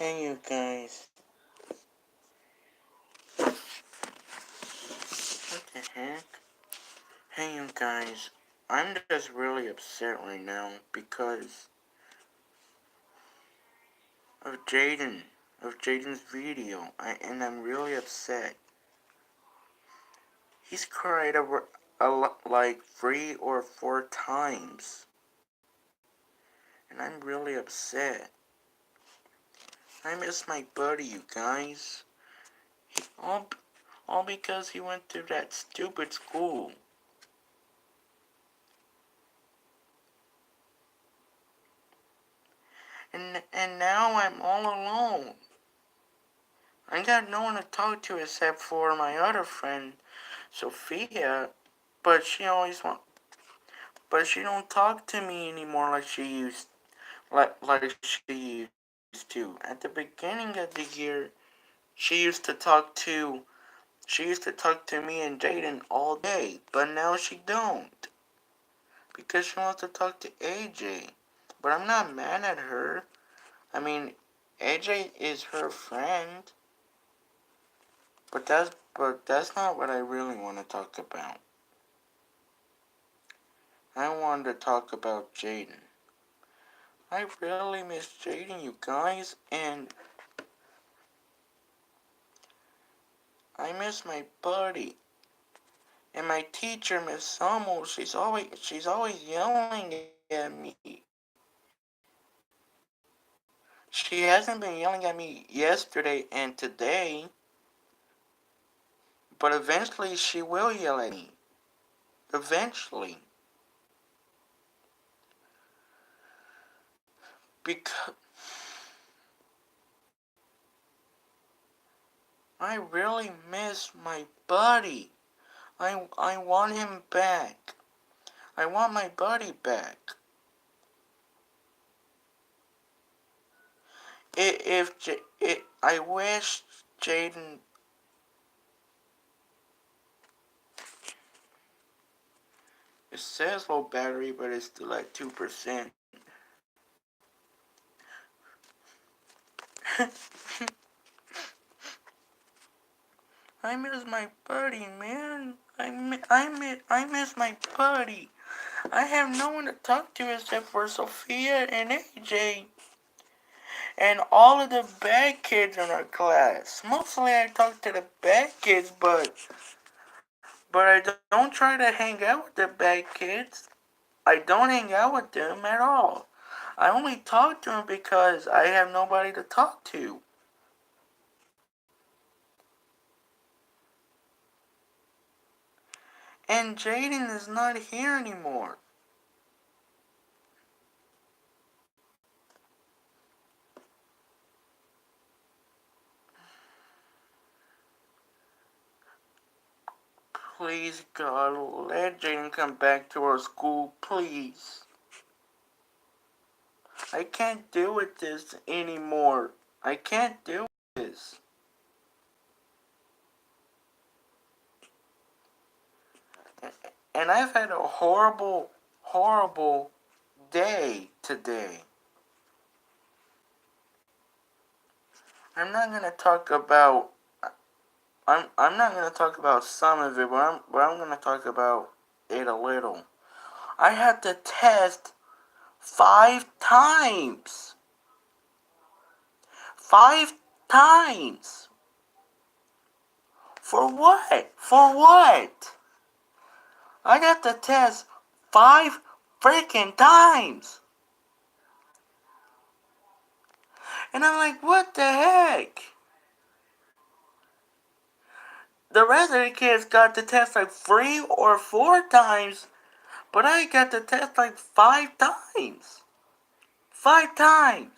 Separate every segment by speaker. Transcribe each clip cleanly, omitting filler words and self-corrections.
Speaker 1: Hey you guys. What the heck? Hey you guys. I'm just really upset right now because of Jaden's video. And I'm really upset. He's cried over like 3 or 4 times. And I'm really upset. I miss my buddy, you guys. All, all because he went to that stupid school. And now I'm all alone. I got no one to talk to except for my other friend, Sophia, but but she don't talk to me anymore like she used to. At the beginning of the year, she used to talk to me and Jaden all day, but now she don't because she wants to talk to AJ. But I'm not mad at her. I mean, AJ is her friend. But that's not what I really want to talk about. I wanted to talk about Jaden. I really miss Jaden, you guys, and I miss my buddy. And my teacher, Miss Summel, she's always yelling at me. She hasn't been yelling at me yesterday and today, but eventually she will yell at me. Eventually. Because I really miss my buddy. I want him back. I want my buddy back. I wish Jaden. It says low battery, but it's still at 2%. I miss my buddy, man. I miss my buddy. I have no one to talk to except for Sophia and AJ. And all of the bad kids in our class. Mostly I talk to the bad kids, but I don't try to hang out with the bad kids. I don't hang out with them at all. I only talk to them because I have nobody to talk to. And Jaden is not here anymore. Please, God, let Jaden come back to our school, please. I can't deal with this anymore. I can't deal with this. And I've had a horrible, horrible day today. I'm not gonna talk about. I'm not gonna talk about some of it, but I'm gonna talk about it a little. I had to test 5 times. 5 times. For what? For what? I got the test 5 freaking times. And I'm like, what the heck? The rest of the kids got the test like 3 or 4 times, but I got the test like 5 times. 5 times.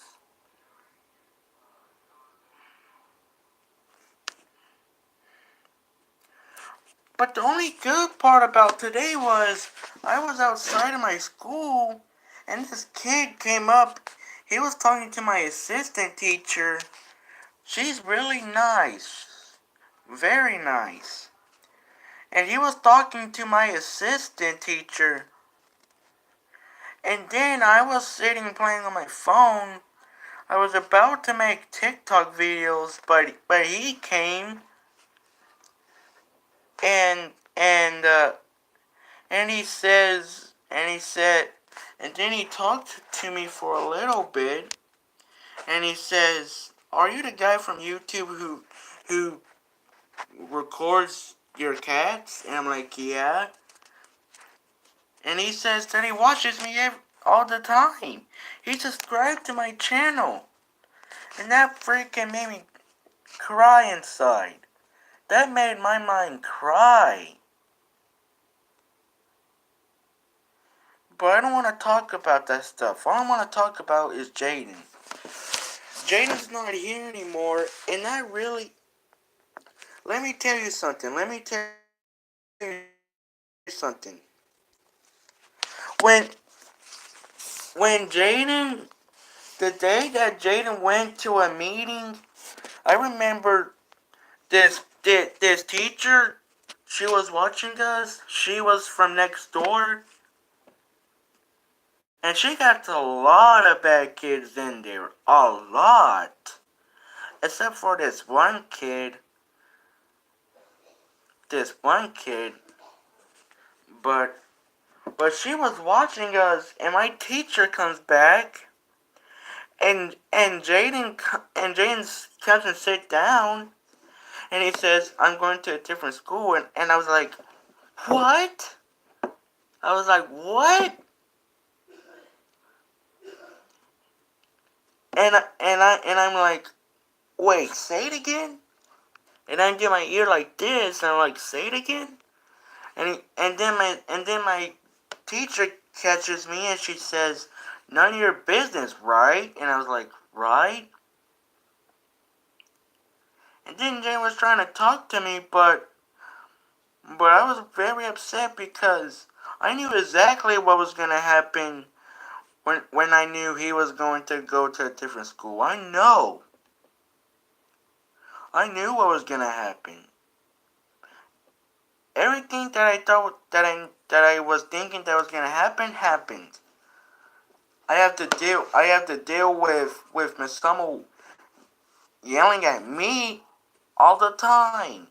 Speaker 1: But the only good part about today was I was outside of my school and this kid came up. He was talking to my assistant teacher. She's really nice. Very nice. And he was talking to my assistant teacher. And then I was sitting playing on my phone. I was about to make TikTok videos, but he came and and uh, and he said, and then he talked to me for a little bit, and he says, "Are you the guy from YouTube who records your cats?" And I'm like, "Yeah." And he says that he watches me all the time. He subscribed to my channel, and that freaking made me cry inside. That made my mind cry. But I don't want to talk about that stuff. All I want to talk about is Jaden. Jaden's not here anymore, and that really... Let me tell you something. Something. When Jaden... The day that Jaden went to a meeting, I remember this teacher, she was watching us. She was from next door. And she got a lot of bad kids in there. A lot. Except for this one kid. But she was watching us, and my teacher comes back, and Jaden comes and sit down, and he says, "I'm going to a different school," and I was like, "What?" I was like, "What?" And I'm like, "Wait, say it again?" And I get my ear like this, and I'm like, "Say it again?" And then my teacher catches me, and she says, "None of your business, right?" And I was like, "Right?" And then Jane was trying to talk to me, but I was very upset because I knew exactly what was gonna happen when I knew he was going to go to a different school. I knew what was gonna happen. Everything that I thought that I was thinking that was gonna happen happened. I have to deal with Miss Summer yelling at me all the time.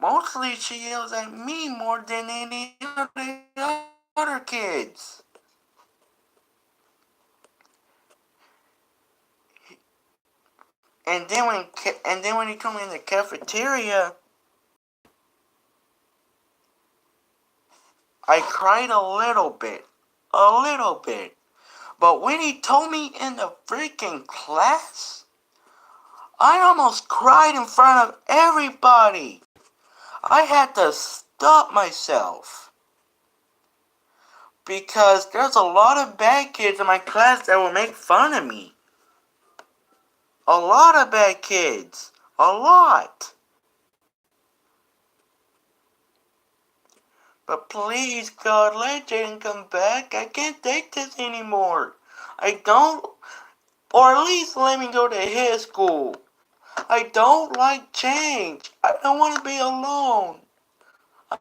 Speaker 1: Mostly she yells at me more than any of the other kids. And then when he come in the cafeteria, I cried a little bit. A little bit. But when he told me in the freaking class, I almost cried in front of everybody. I had to stop myself. Because there's a lot of bad kids in my class that will make fun of me. A lot of bad kids. A lot. But please, God, let Jaden come back. I can't take this anymore. I don't... Or at least let me go to his school. I don't like change. I don't want to be alone.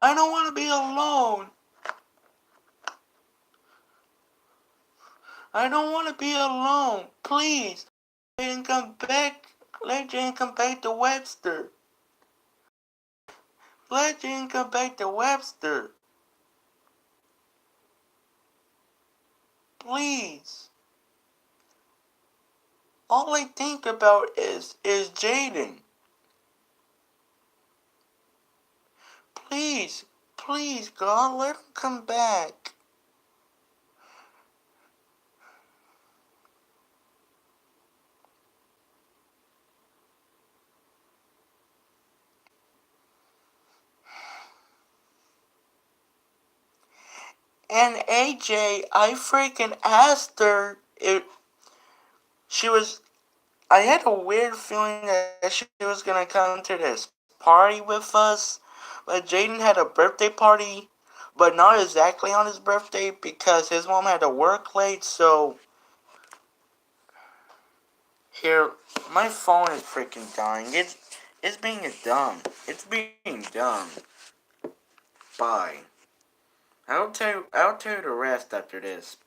Speaker 1: I don't want to be alone. I don't want to be alone. Please, Jaden come back. Let Jaden come back to Webster. Let Jaden come back to Webster. Please. All I think about is Jaden. Please, please, God, let him come back. And AJ, I freaking asked her if she was... I had a weird feeling that she was gonna come to this party with us, but Jaden had a birthday party, but not exactly on his birthday because his mom had to work late, so... Here, my phone is freaking dying. It's being dumb. It's being dumb. Bye. I'll tell you the rest after this.